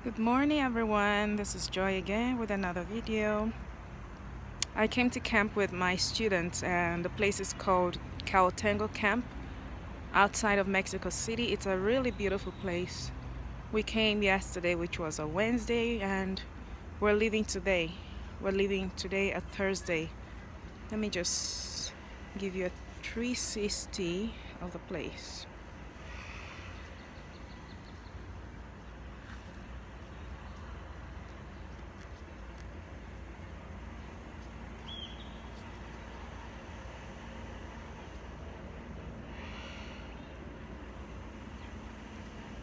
Good morning everyone, this is Joy again with another video. I came to camp with my students and the place is called Cautengo Camp outside of Mexico City. It's a really beautiful place. We came yesterday, which was a Wednesday, and we're leaving today. We're leaving today, a Thursday. Let me just give you a 360 of the place.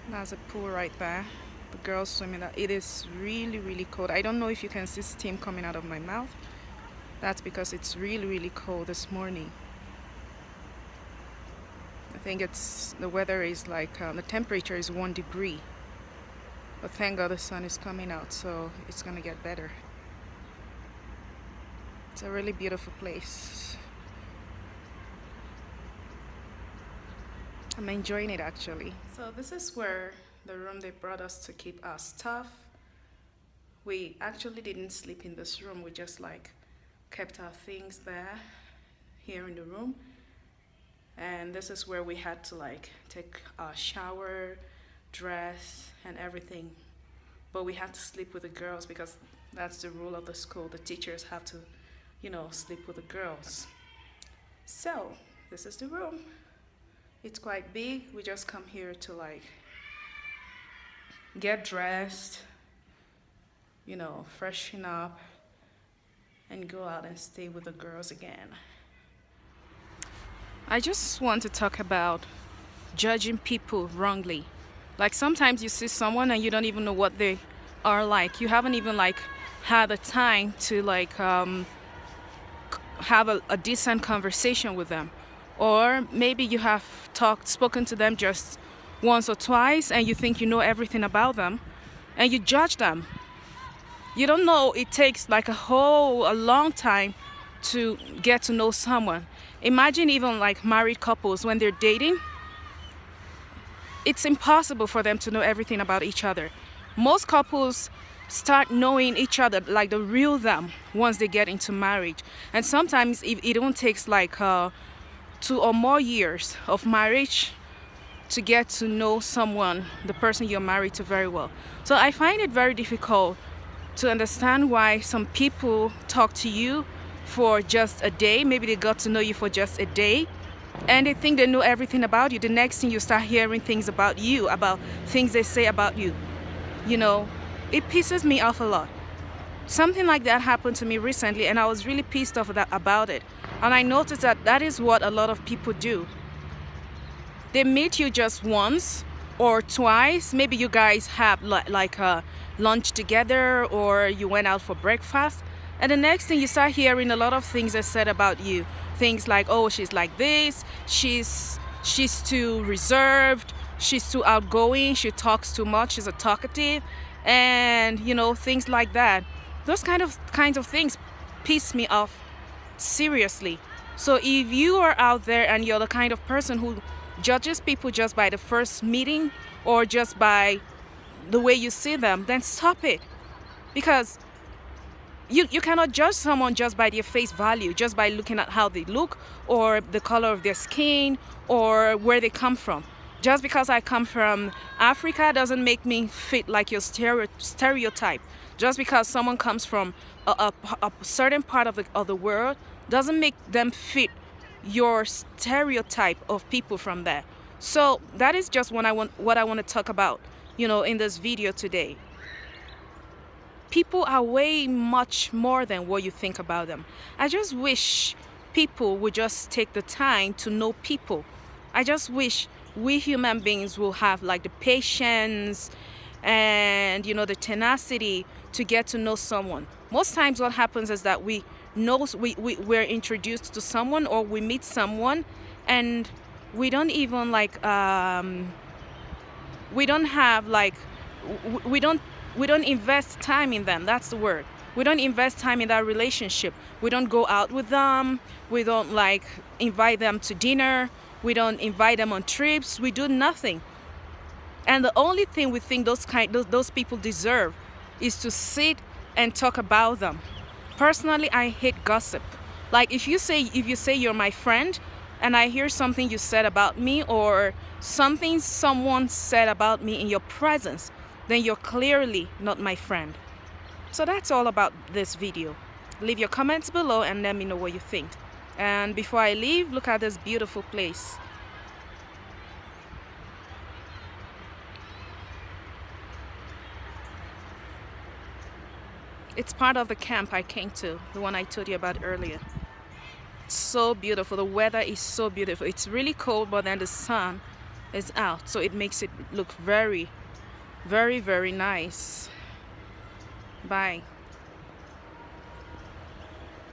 There's a pool right there. The girls swimming. It is really cold. I don't know if you can see steam coming out of my mouth. That's because it's really cold this morning. I think the weather is like the temperature is 1 degree, but thank God the sun is coming out, so it's gonna get better. It's a really beautiful place. I'm enjoying it actually. So this is where the room they brought us to keep our stuff. We actually didn't sleep in this room. We just like kept our things there here in the room. And this is where we had to like take our shower, dress and everything. But we had to sleep with the girls because that's the rule of the school. The teachers have to, sleep with the girls. So this is the room. It's quite big. We just come here to like get dressed, freshen up and go out and stay with the girls again. I just want to talk about judging people wrongly. Like sometimes you see someone and you don't even know what they are like. You haven't even like had the time to like have a decent conversation with them. Or maybe you have spoken to them just once or twice and you think you know everything about them and you judge them. You don't know it takes like a long time to get to know someone. Imagine even like married couples when they're dating. It's impossible for them to know everything about each other. Most couples start knowing each other, like the real them, once they get into marriage. And sometimes it even takes like 2 or more years of marriage to get to know someone, the person you're married to, very well. So I find it very difficult to understand why some people talk to you for just a day. Maybe they got to know you for just a day and they think they know everything about you. The next thing you start hearing things about you, about things they say about you. It pisses me off a lot. Something like that happened to me recently and I was really pissed off about it. And I noticed that is what a lot of people do. They meet you just once or twice. Maybe you guys have like a lunch together or you went out for breakfast. And the next thing you start hearing a lot of things are said about you. Things like, oh, she's like this, she's too reserved, she's too outgoing, she talks too much, she's a talkative, and things like that. Those kinds of things piss me off seriously. So if you are out there and you're the kind of person who judges people just by the first meeting or just by the way you see them, then stop it. Because you cannot judge someone just by their face value, just by looking at how they look or the color of their skin or where they come from. Just because I come from Africa doesn't make me fit like your stereotype. Just because someone comes from a certain part of the world doesn't make them fit your stereotype of people from there. So that is just what I want to talk about, in this video today. People are way much more than what you think about them. I just wish people would just take the time to know people. I just wish we human beings will have like the patience and the tenacity to get to know someone. Most times what happens is that we're introduced to someone or we meet someone and we don't even like we don't have like we don't invest time in them. That's the word. We don't invest time in that relationship. We don't go out with them. We don't like invite them to dinner. We don't invite them on trips. We do nothing. And the only thing we think those people deserve is to sit and talk about them. Personally, I hate gossip. Like if you say you're my friend and I hear something you said about me or something someone said about me in your presence, then you're clearly not my friend. So that's all about this video. Leave your comments below and let me know what you think. And before I leave, look at this beautiful place. It's part of the camp I came to, the one I told you about earlier. It's so beautiful. The weather is so beautiful. It's really cold, but then the sun is out, so it makes it look very, very, very nice. Bye.